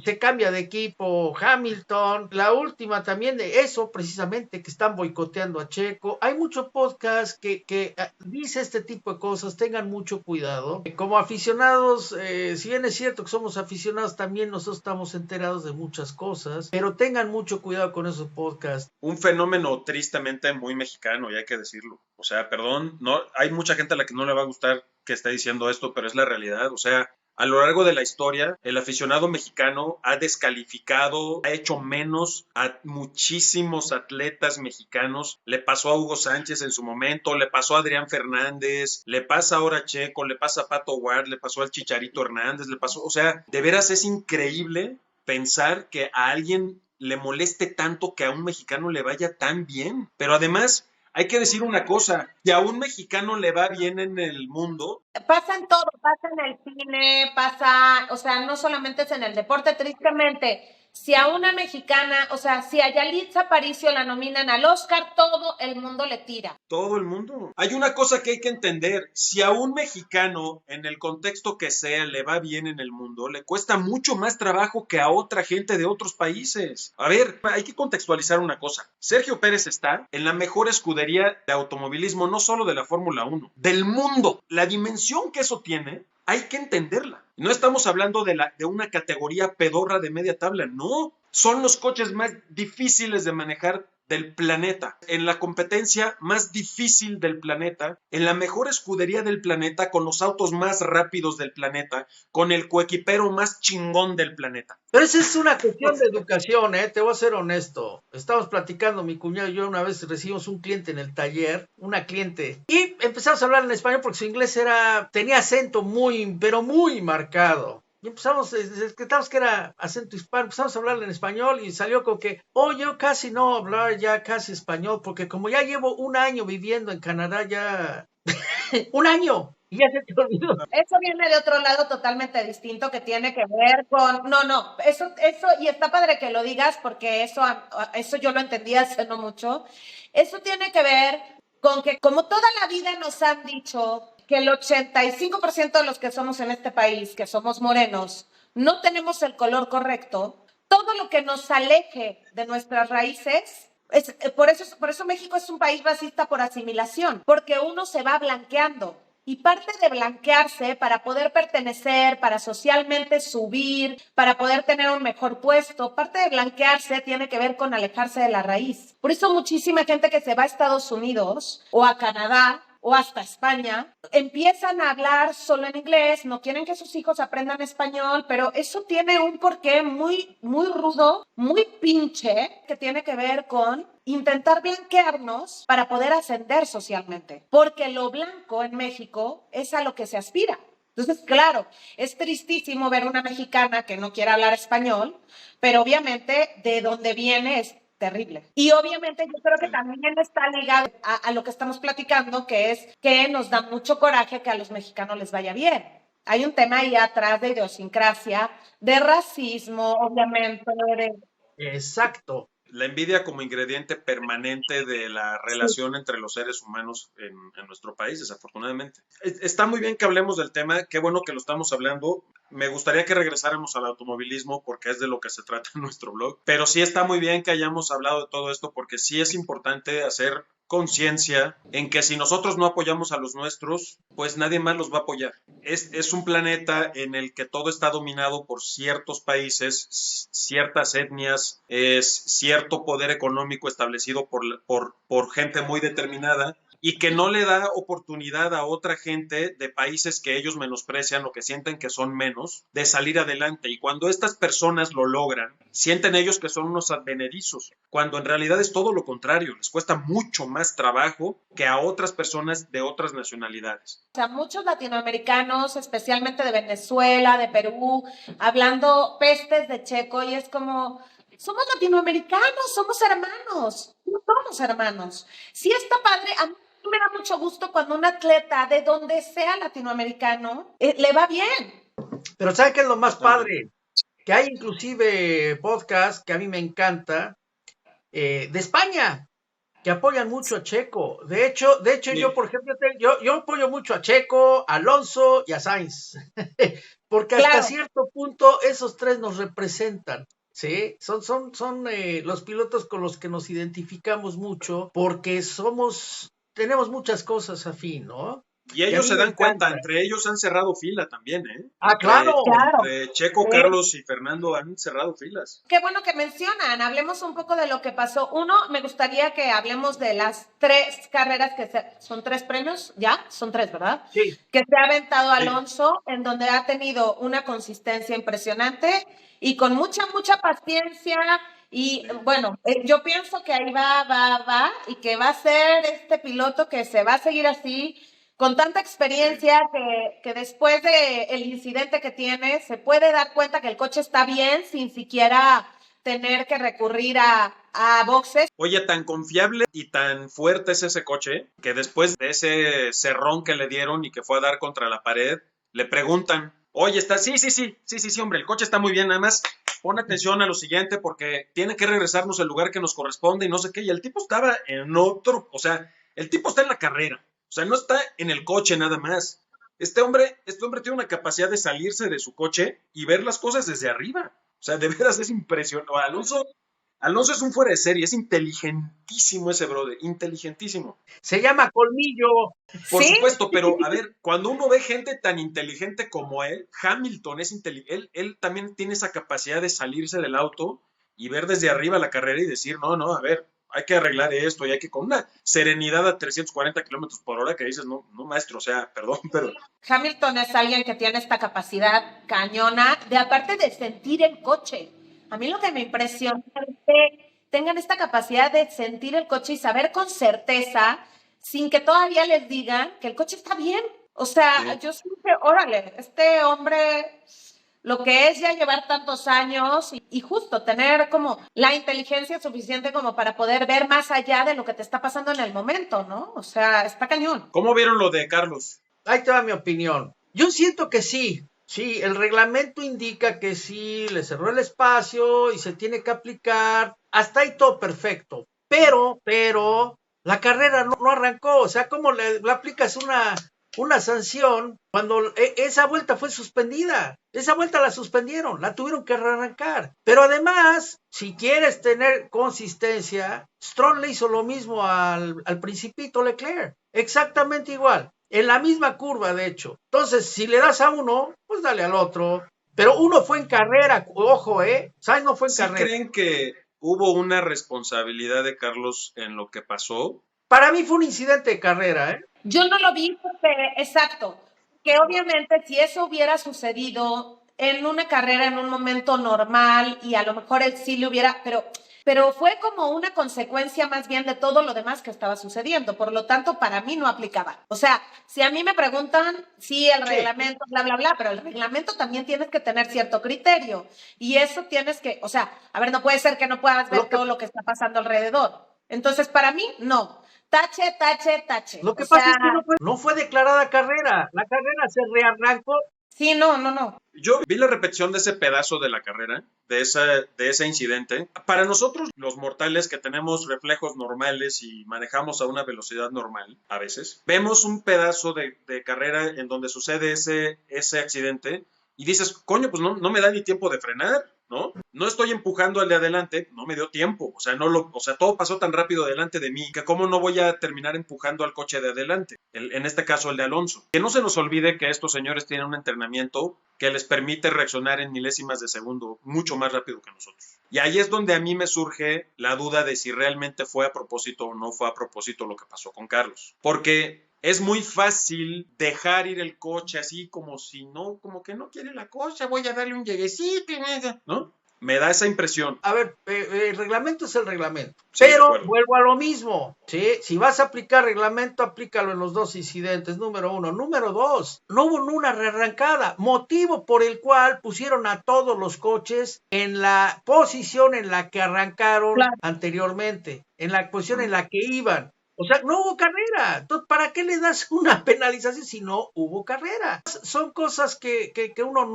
se cambia de equipo Hamilton, la última también de eso precisamente, que están boicoteando a Checo. Hay muchos podcasts que dice este tipo de cosas, tengan mucho cuidado. Como aficionados, si bien es cierto que somos aficionados, también nosotros estamos enterados de muchas cosas, pero tengan mucho cuidado con esos podcasts. Un fenómeno tristemente muy mexicano, y hay que decirlo. O sea, perdón, no, hay mucha gente a la que no le va a gustar que esté diciendo esto, pero es la realidad. O sea, a lo largo de la historia, el aficionado mexicano ha descalificado, ha hecho menos a muchísimos atletas mexicanos. Le pasó a Hugo Sánchez en su momento, le pasó a Adrián Fernández, le pasa ahora a Checo, le pasa a Pato Ward, le pasó al Chicharito Hernández, le pasó, o sea, de veras es increíble pensar que a alguien le moleste tanto que a un mexicano le vaya tan bien. Pero además, hay que decir una cosa, si a un mexicano le va bien en el mundo. Pasa en todo, pasa en el cine, pasa, o sea, no solamente es en el deporte, tristemente. Si a una mexicana, o sea, si a Yalitza Aparicio la nominan al Oscar, todo el mundo le tira. Todo el mundo. Hay una cosa que hay que entender, si a un mexicano, en el contexto que sea, le va bien en el mundo, le cuesta mucho más trabajo que a otra gente de otros países. A ver, hay que contextualizar una cosa. Sergio Pérez está en la mejor escudería de automovilismo, no solo de la Fórmula 1, del mundo. La dimensión que eso tiene, hay que entenderla. No estamos hablando de una categoría pedorra de media tabla, no. Son los coches más difíciles de manejar del planeta, en la competencia más difícil del planeta, en la mejor escudería del planeta, con los autos más rápidos del planeta, con el coequipero más chingón del planeta. Pero esa es una cuestión de educación, te voy a ser honesto. Estábamos platicando, mi cuñado y yo, una vez recibimos un cliente en el taller, una cliente, y empezamos a hablar en español porque su inglés tenía acento muy, pero muy marcado. Y empezamos, detectamos que era acento hispano, empezamos a hablar en español y salió con que, yo casi no hablar ya casi español, porque como ya llevo un año viviendo en Canadá, ya... ¡Un año! Y ya se te olvidó. Eso viene de otro lado totalmente distinto que tiene que ver con... No, eso, y está padre que lo digas porque eso yo lo entendí hace no mucho. Eso tiene que ver con que como toda la vida nos han dicho que el 85% de los que somos en este país, que somos morenos, no tenemos el color correcto, todo lo que nos aleje de nuestras raíces... por eso México es un país racista por asimilación, porque uno se va blanqueando. Y parte de blanquearse para poder pertenecer, para socialmente subir, para poder tener un mejor puesto, parte de blanquearse tiene que ver con alejarse de la raíz. Por eso muchísima gente que se va a Estados Unidos o a Canadá o hasta España, empiezan a hablar solo en inglés, no quieren que sus hijos aprendan español, pero eso tiene un porqué muy, muy rudo, muy pinche, que tiene que ver con intentar blanquearnos para poder ascender socialmente, porque lo blanco en México es a lo que se aspira. Entonces, claro, es tristísimo ver una mexicana que no quiere hablar español, pero obviamente de donde viene es terrible. Y obviamente yo creo que también está ligado a lo que estamos platicando, que es que nos da mucho coraje que a los mexicanos les vaya bien. Hay un tema ahí atrás de idiosincrasia, de racismo, obviamente. Exacto. La envidia como ingrediente permanente de la relación entre los seres humanos en nuestro país, desafortunadamente. Está muy bien que hablemos del tema, qué bueno que lo estamos hablando. Me gustaría que regresáramos al automovilismo porque es de lo que se trata en nuestro blog, pero sí está muy bien que hayamos hablado de todo esto porque sí es importante hacer conciencia en que si nosotros no apoyamos a los nuestros, pues nadie más los va a apoyar. Es un planeta en el que todo está dominado por ciertos países, ciertas etnias, cierto poder económico establecido por gente muy determinada y que no le da oportunidad a otra gente de países que ellos menosprecian o que sienten que son menos de salir adelante. Y cuando estas personas lo logran, sienten ellos que son unos advenedizos, cuando en realidad es todo lo contrario, les cuesta mucho más trabajo que a otras personas de otras nacionalidades. O sea, muchos latinoamericanos, especialmente de Venezuela, de Perú, hablando pestes de Checo y es como... Somos latinoamericanos, somos hermanos, no somos hermanos. Sí está padre, a mí me da mucho gusto cuando un atleta de donde sea latinoamericano le va bien. Pero ¿saben qué es lo más padre? Que hay inclusive podcast que a mí me encanta, de España, que apoyan mucho a Checo. De hecho, Sí. yo, por ejemplo, yo apoyo mucho a Checo, a Alonso y a Sainz, porque hasta Claro. cierto punto esos tres nos representan. Sí, son los pilotos con los que nos identificamos mucho porque tenemos muchas cosas afín, ¿no? Y Y a ellos mí se me dan cuenta, encanta. entre ellos han cerrado fila también, ¿eh? Ah, claro. Claro. Entre Checo, Sí. Carlos y Fernando han cerrado filas. Qué bueno que mencionan. Hablemos un poco de lo que pasó. Uno, me gustaría que hablemos de las 3 carreras son 3 premios, ya, son 3, ¿verdad? Sí. Que se ha aventado Sí. Alonso, en donde ha tenido una consistencia impresionante y con mucha paciencia. Y bueno, yo pienso que ahí va, y que va a ser este piloto que se va a seguir así, con tanta experiencia que después del incidente que tiene, se puede dar cuenta que el coche está bien sin siquiera tener que recurrir a boxes. Oye, tan confiable y tan fuerte es ese coche que después de ese cerrón que le dieron y que fue a dar contra la pared, le preguntan, oye, está, sí, hombre, el coche está muy bien, nada más pon atención a lo siguiente porque tiene que regresarnos al lugar que nos corresponde y no sé qué. Y el tipo estaba en otro, o sea, el tipo está en la carrera, o sea, no está en el coche nada más. Este hombre tiene una capacidad de salirse de su coche y ver las cosas desde arriba. O sea, de veras es impresionante. Alonso es un fuera de serie, es inteligentísimo ese brother, inteligentísimo. Se llama colmillo. Por ¿Sí? supuesto, pero a ver, cuando uno ve gente tan inteligente como él, Hamilton es inteligente, él también tiene esa capacidad de salirse del auto y ver desde arriba la carrera y decir, no, a ver, hay que arreglar esto y hay que con una serenidad a 340 kilómetros por hora que dices, no, maestro, o sea, perdón, pero Hamilton es alguien que tiene esta capacidad cañona de aparte de sentir el coche. A mí lo que me impresiona es que tengan esta capacidad de sentir el coche y saber con certeza, sin que todavía les digan que el coche está bien. O sea, sí. yo siempre, órale, este hombre, lo que es ya llevar tantos años y justo tener como la inteligencia suficiente como para poder ver más allá de lo que te está pasando en el momento, ¿no? O sea, está cañón. ¿Cómo vieron lo de Carlos? Ahí te va mi opinión. Yo siento que sí. Sí, el reglamento indica que sí, le cerró el espacio y se tiene que aplicar. Hasta ahí todo perfecto. Pero, la carrera no arrancó. O sea, ¿cómo le aplicas una sanción cuando esa vuelta fue suspendida? Esa vuelta la suspendieron, la tuvieron que arrancar. Pero además, si quieres tener consistencia, Stroll le hizo lo mismo al Principito Leclerc. Exactamente igual. En la misma curva, de hecho. Entonces, si le das a uno, pues dale al otro. Pero uno fue en carrera, ojo, Sainz no fue en ¿Sí carrera. creen que hubo una responsabilidad de Carlos en lo que pasó? Para mí fue un incidente de carrera, Yo no lo vi porque, exacto, que obviamente si eso hubiera sucedido en una carrera en un momento normal y a lo mejor él sí le hubiera, pero fue como una consecuencia más bien de todo lo demás que estaba sucediendo. Por lo tanto, para mí no aplicaba. O sea, si a mí me preguntan, sí, el reglamento, bla, bla, bla, pero el reglamento también tienes que tener cierto criterio. Y eso tienes que, o sea, a ver, no puede ser que no puedas ver todo lo que está pasando alrededor. Entonces, para mí, no. Tache. Lo que O pasa sea, es que no fue declarada carrera. La carrera se rearrancó. sí, no. Yo vi la repetición de ese pedazo de la carrera, de ese incidente. Para nosotros, los mortales que tenemos reflejos normales y manejamos a una velocidad normal, a veces, vemos un pedazo de carrera en donde sucede ese accidente y dices, coño, pues no me da ni tiempo de frenar, ¿no? No estoy empujando al de adelante, no me dio tiempo, o sea, todo pasó tan rápido delante de mí que cómo no voy a terminar empujando al coche de adelante, en este caso el de Alonso. Que no se nos olvide que estos señores tienen un entrenamiento que les permite reaccionar en milésimas de segundo mucho más rápido que nosotros. Y ahí es donde a mí me surge la duda de si realmente fue a propósito o no fue a propósito lo que pasó con Carlos. Porque es muy fácil dejar ir el coche así como si no, como que no quiere la cosa, voy a darle un lleguecito, ¿no? Me da esa impresión. A ver, el reglamento es el reglamento. Sí, pero vuelvo a lo mismo. ¿Sí? Si vas a aplicar reglamento, aplícalo en los dos incidentes. Número uno. Número dos, no hubo una rearrancada. Motivo por el cual pusieron a todos los coches en la posición en la que arrancaron anteriormente. En la posición en la que iban. O sea, no hubo carrera. Entonces, ¿para qué le das una penalización si no hubo carrera? Son cosas que uno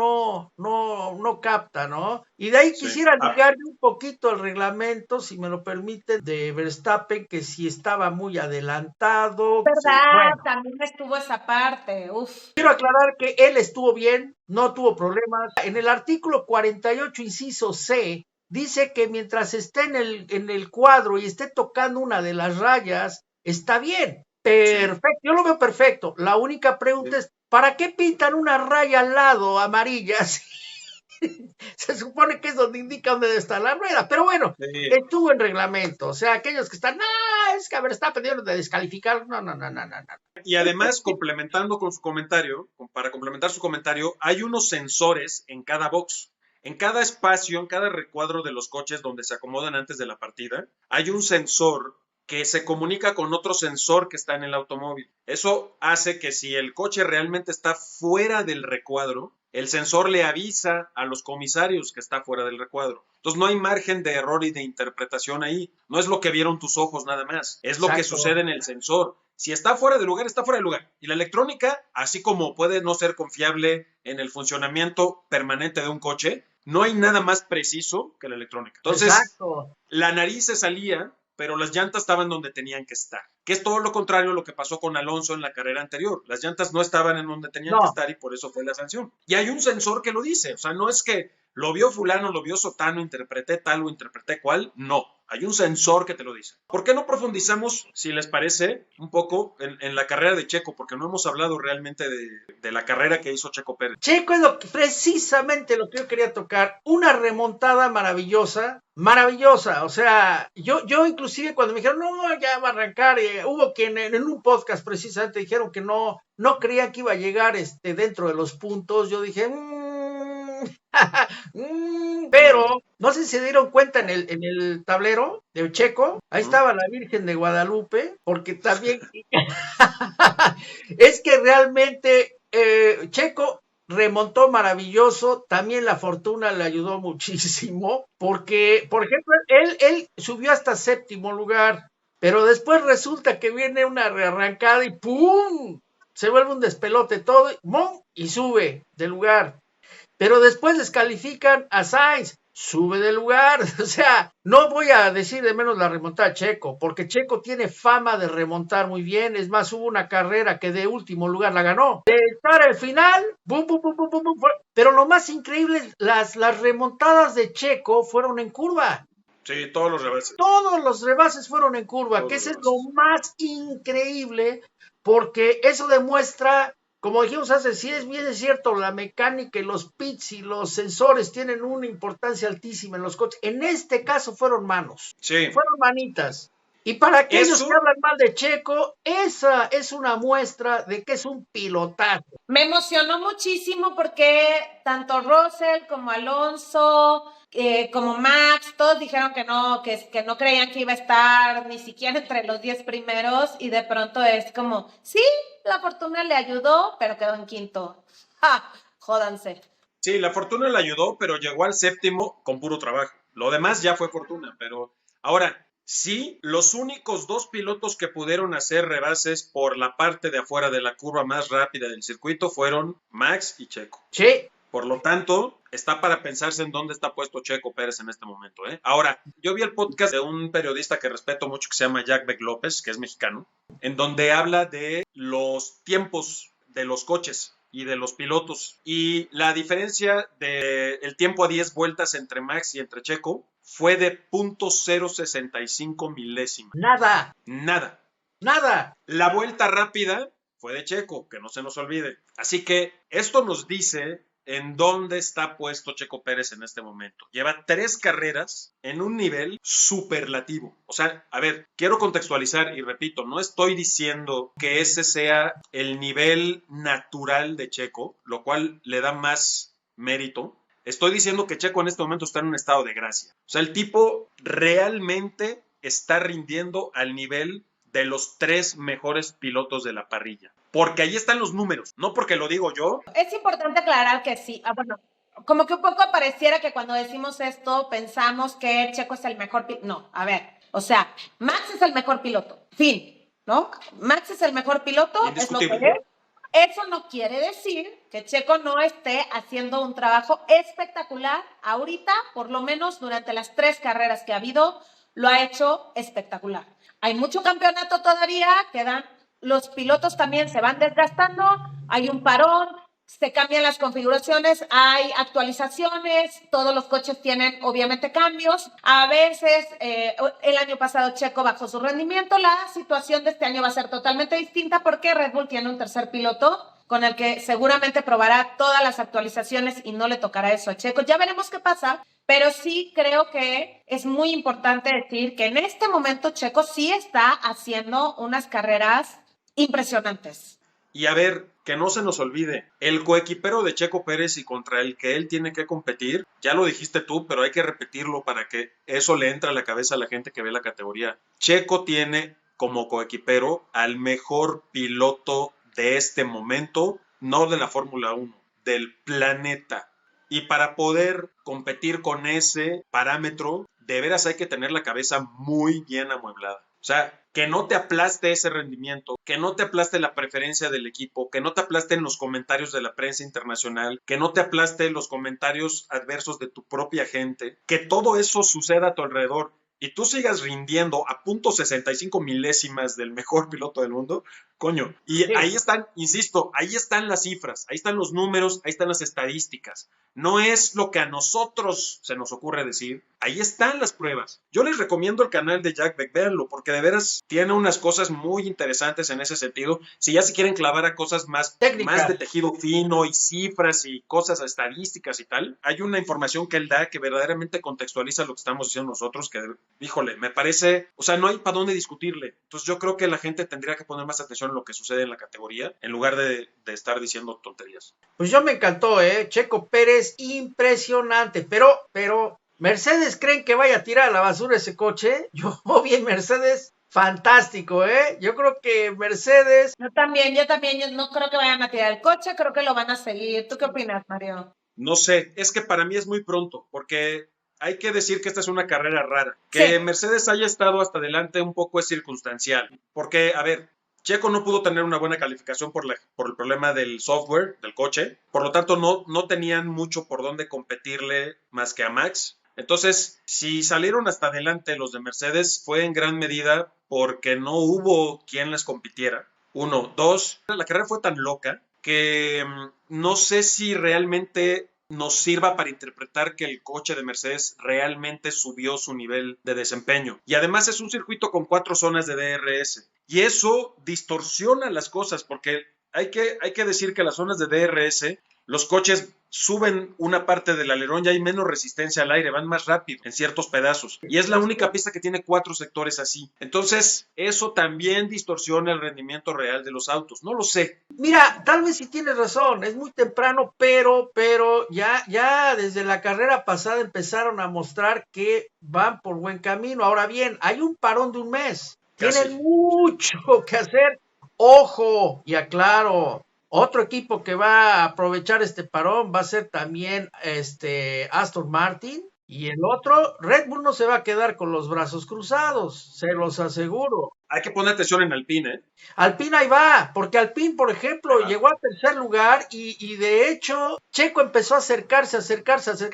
no capta, ¿no? Y de ahí Sí. quisiera ligarle un poquito al reglamento, si me lo permiten, de Verstappen, que si estaba muy adelantado. Sí. ¿Verdad? Bueno, También estuvo esa parte. Uf. quiero aclarar que él estuvo bien, no tuvo problemas. En el artículo 48, inciso C, dice que mientras esté en el cuadro y esté tocando una de las rayas, está bien. Sí. Perfecto, yo lo veo perfecto. La única pregunta es, ¿para qué pintan una raya al lado amarilla? Se supone que es donde indica dónde está la rueda, pero bueno, Sí. estuvo en reglamento. O sea, aquellos que están, no, es que a ver, está pendiente de descalificar. No, no, no, no, no, no. Y además, complementando con su comentario, para complementar su comentario, hay unos sensores en cada box. En cada espacio, en cada recuadro de los coches donde se acomodan antes de la partida, hay un sensor que se comunica con otro sensor que está en el automóvil. Eso hace que si el coche realmente está fuera del recuadro, el sensor le avisa a los comisarios que está fuera del recuadro. Entonces no hay margen de error y de interpretación ahí. No es lo que vieron tus ojos nada más. Es lo que Exacto. sucede en el sensor. Si está fuera de lugar, está fuera de lugar. Y la electrónica, así como puede no ser confiable en el funcionamiento permanente de un coche, no hay nada más preciso que la electrónica. Entonces, Exacto. la nariz se salía, pero las llantas estaban donde tenían que estar. Que es todo lo contrario a lo que pasó con Alonso en la carrera anterior. Las llantas no estaban en donde tenían que No, estar y por eso fue la sanción. Y hay un sensor que lo dice. O sea, no es que lo vio fulano, lo vio sotano, interpreté tal o interpreté cual. No, hay un sensor que te lo dice. ¿Por qué no profundizamos, si les parece, un poco en la carrera de Checo? Porque no hemos hablado realmente de la carrera que hizo Checo Pérez. Checo es precisamente lo que yo quería tocar. Una remontada maravillosa, maravillosa. O sea, yo inclusive cuando me dijeron, no, ya va a arrancar, hubo quien en un podcast precisamente dijeron que no creían que iba a llegar dentro de los puntos. Yo dije, pero no sé si se dieron cuenta en el tablero de Checo, ahí estaba la Virgen de Guadalupe, porque también es que realmente Checo remontó maravilloso, también la fortuna le ayudó muchísimo, porque, por ejemplo, él subió hasta séptimo lugar, pero después resulta que viene una rearrancada y ¡pum! Se vuelve un despelote todo, ¡mum! Y sube de lugar. Pero después descalifican a Sainz, sube de lugar. O sea, no voy a decir de menos la remontada a Checo, porque Checo tiene fama de remontar muy bien. Es más, hubo una carrera que de último lugar la ganó. De estar al final, bum, bum, bum, bum, bum, bum. Pero lo más increíble, las remontadas de Checo fueron en curva. Sí, todos los rebases. Todos los rebases fueron en curva, Todos que los ese es lo rebases. más increíble, porque eso demuestra, como dijimos hace, sí es bien cierto, la mecánica y los pits y los sensores tienen una importancia altísima en los coches. En este caso fueron manos, Sí. fueron manitas. Y para aquellos que Eso, hablan mal de Checo, esa es una muestra de que es un pilotazo. Me emocionó muchísimo porque tanto Russell como Alonso, como Max, todos dijeron que no creían que iba a estar ni siquiera entre los 10 primeros y de pronto es como, sí, la fortuna le ayudó, pero quedó en quinto. ¡Ja! Jódanse. sí, la fortuna le ayudó, pero llegó al séptimo con puro trabajo. Lo demás ya fue fortuna, pero ahora, sí, los únicos dos pilotos que pudieron hacer rebases por la parte de afuera de la curva más rápida del circuito fueron Max y Checo. Sí, Por lo tanto, está para pensarse en dónde está puesto Checo Pérez en este momento, ¿eh? Ahora, yo vi el podcast de un periodista que respeto mucho que se llama Jack Beck López, que es mexicano, en donde habla de los tiempos de los coches y de los pilotos. Y la diferencia del tiempo a 10 vueltas entre Max y entre Checo fue de .065 milésimas. nada, Nada. nada. La vuelta rápida fue de Checo, que no se nos olvide. Así que esto nos dice en dónde está puesto Checo Pérez en este momento. Lleva 3 carreras en un nivel superlativo. O sea, a ver, quiero contextualizar y repito, no estoy diciendo que ese sea el nivel natural de Checo, lo cual le da más mérito. Estoy diciendo que Checo en este momento está en un estado de gracia. O sea, el tipo realmente está rindiendo al nivel de los 3 mejores pilotos de la parrilla. Porque ahí están los números, no porque lo digo yo. Es importante aclarar que sí, bueno, como que un poco pareciera que cuando decimos esto pensamos que Checo es el mejor piloto. No, a ver, o sea, Max es el mejor piloto, fin. ¿no? Max es el mejor piloto, es lo que Indiscutible. es. Eso no quiere decir que Checo no esté haciendo un trabajo espectacular ahorita, por lo menos durante las 3 carreras que ha habido, lo ha hecho espectacular. Hay mucho campeonato todavía, los pilotos también se van desgastando, hay un parón, se cambian las configuraciones, hay actualizaciones, todos los coches tienen obviamente cambios. A veces, el año pasado Checo bajó su rendimiento, la situación de este año va a ser totalmente distinta porque Red Bull tiene un tercer piloto con el que seguramente probará todas las actualizaciones y no le tocará eso a Checo. Ya veremos qué pasa, pero sí creo que es muy importante decir que en este momento Checo sí está haciendo unas carreras impresionantes. Y a ver, que no se nos olvide, el coequipero de Checo Pérez y contra el que él tiene que competir, ya lo dijiste tú, pero hay que repetirlo para que eso le entre a la cabeza a la gente que ve la categoría. Checo tiene como coequipero al mejor piloto de este momento, no de la Fórmula 1, del planeta. Y para poder competir con ese parámetro, de veras hay que tener la cabeza muy bien amueblada. O sea, que no te aplaste ese rendimiento, que no te aplaste la preferencia del equipo, que no te aplasten los comentarios de la prensa internacional, que no te aplaste los comentarios adversos de tu propia gente, que todo eso suceda a tu alrededor y tú sigas rindiendo a .65 milésimas del mejor piloto del mundo, coño. Y Sí. ahí están, insisto, ahí están las cifras, ahí están los números, ahí están las estadísticas. No es lo que a nosotros se nos ocurre decir, ahí están las pruebas. Yo les recomiendo el canal de Jack Beck, véanlo, porque de veras tiene unas cosas muy interesantes en ese sentido. Si ya se quieren clavar a cosas más de tejido fino y cifras y cosas estadísticas y tal, hay una información que él da que verdaderamente contextualiza lo que estamos diciendo nosotros, que, híjole, me parece, o sea, no hay para dónde discutirle. Entonces yo creo que la gente tendría que poner más atención en lo que sucede en la categoría, en lugar de estar diciendo tonterías. Pues yo me encantó, Checo Pérez, impresionante, pero Mercedes, ¿creen que vaya a tirar a la basura ese coche? Yo vi en Mercedes, fantástico, Yo creo que Mercedes... Yo también, yo no creo que vayan a tirar el coche, creo que lo van a seguir. ¿Tú qué opinas, Mario? No sé, es que para mí es muy pronto, porque hay que decir que esta es una carrera rara. Que Sí. Mercedes haya estado hasta adelante un poco es circunstancial, porque, a ver, Checo no pudo tener una buena calificación por el problema del software del coche, por lo tanto no tenían mucho por dónde competirle más que a Max. Entonces, si salieron hasta adelante los de Mercedes fue en gran medida porque no hubo quien les compitiera. Uno, dos, la carrera fue tan loca que no sé si realmente nos sirva para interpretar que el coche de Mercedes realmente subió su nivel de desempeño. Y además es un circuito con 4 zonas de DRS. Y eso distorsiona las cosas porque hay que decir que las zonas de DRS, los coches suben una parte del alerón y hay menos resistencia al aire, van más rápido en ciertos pedazos. Y es la única pista que tiene 4 sectores así. Entonces, eso también distorsiona el rendimiento real de los autos. No lo sé. Mira, tal vez sí tienes razón, es muy temprano, pero ya desde la carrera pasada empezaron a mostrar que van por buen camino. Ahora bien, hay un parón de un mes. Casi. Tienen mucho que hacer. Ojo, y aclaro, otro equipo que va a aprovechar este parón va a ser también Aston Martin. Y el otro, Red Bull no se va a quedar con los brazos cruzados, se los aseguro. Hay que poner atención en Alpine, ¿eh? Alpine ahí va, porque Alpine, por ejemplo, llegó a tercer lugar y de hecho Checo empezó a acercarse,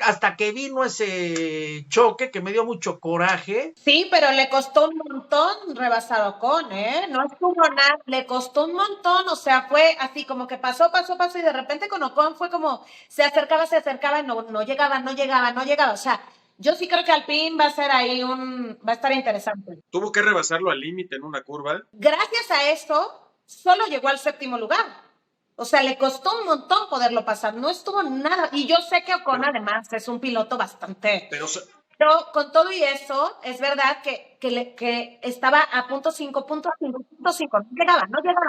hasta que vino ese choque que me dio mucho coraje. Sí, pero le costó un montón rebasar a Ocon, ¿eh? No estuvo nada, le costó un montón, o sea, fue así como que pasó y de repente con Ocon fue como se acercaba y no llegaba, o sea, yo sí creo que Alpine va a ser ahí va a estar interesante. Tuvo que rebasarlo al límite en una curva. Gracias a esto, solo llegó al 7º lugar. O sea, le costó un montón poderlo pasar, no estuvo nada. Y yo sé que Ocon además es un piloto bastante... Pero con todo y eso, es verdad que estaba a .5,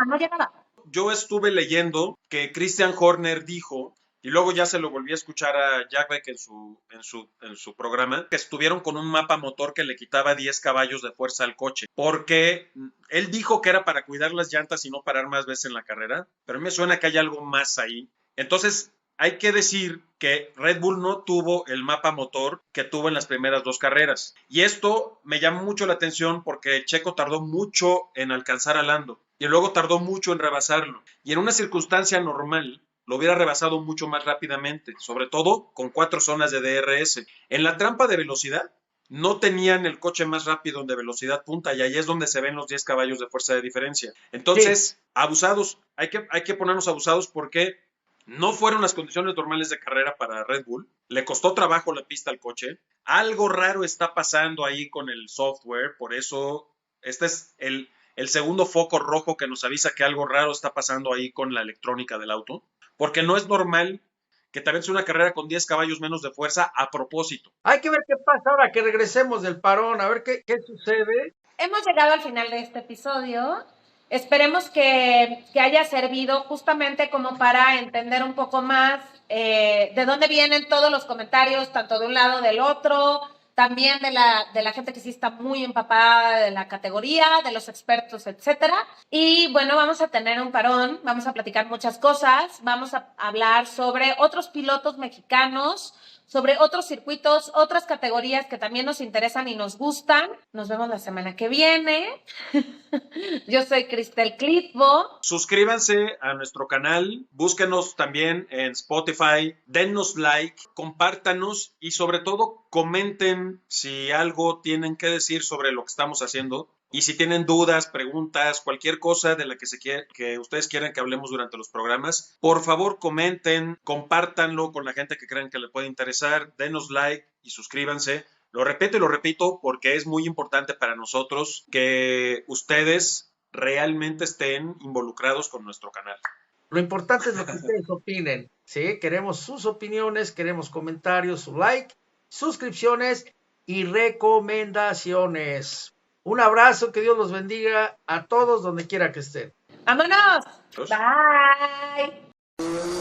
no llegaba. Yo estuve leyendo que Christian Horner dijo, y luego ya se lo volví a escuchar a Jack Beck en su programa, que estuvieron con un mapa motor que le quitaba 10 caballos de fuerza al coche, porque él dijo que era para cuidar las llantas y no parar más veces en la carrera, pero a mí me suena que hay algo más ahí. Entonces, hay que decir que Red Bull no tuvo el mapa motor que tuvo en las primeras 2 carreras. Y esto me llama mucho la atención porque Checo tardó mucho en alcanzar a Lando y luego tardó mucho en rebasarlo. Y en una circunstancia normal lo hubiera rebasado mucho más rápidamente, sobre todo con 4 zonas de DRS. En la trampa de velocidad no tenían el coche más rápido de velocidad punta y ahí es donde se ven los 10 caballos de fuerza de diferencia. Entonces, abusados, hay que ponernos abusados porque no fueron las condiciones normales de carrera para Red Bull. Le costó trabajo la pista al coche. Algo raro está pasando ahí con el software. Por eso, este es el segundo foco rojo que nos avisa que algo raro está pasando ahí con la electrónica del auto. Porque no es normal que te avientes una carrera con 10 caballos menos de fuerza a propósito. Hay que ver qué pasa ahora que regresemos del parón, a ver qué sucede. Hemos llegado al final de este episodio. Esperemos que haya servido justamente como para entender un poco más de dónde vienen todos los comentarios, tanto de un lado del otro, también de la gente que sí está muy empapada de la categoría, de los expertos, etcétera. Y bueno, vamos a tener un parón, vamos a platicar muchas cosas, vamos a hablar sobre otros pilotos mexicanos, sobre otros circuitos, otras categorías que también nos interesan y nos gustan. Nos vemos la semana que viene. Yo soy Cristel Clitbo. Suscríbanse a nuestro canal, búsquenos también en Spotify, dennos like, compártanos y sobre todo comenten si algo tienen que decir sobre lo que estamos haciendo. Y si tienen dudas, preguntas, cualquier cosa de la que ustedes quieran que hablemos durante los programas, por favor comenten, compártanlo con la gente que crean que le puede interesar, denos like y suscríbanse. Lo repito y lo repito porque es muy importante para nosotros que ustedes realmente estén involucrados con nuestro canal. Lo importante es lo que ustedes opinen, ¿sí? Queremos sus opiniones, queremos comentarios, su like, suscripciones y recomendaciones. Un abrazo, que Dios los bendiga a todos donde quiera que estén. ¡Vámonos! Adiós. Bye.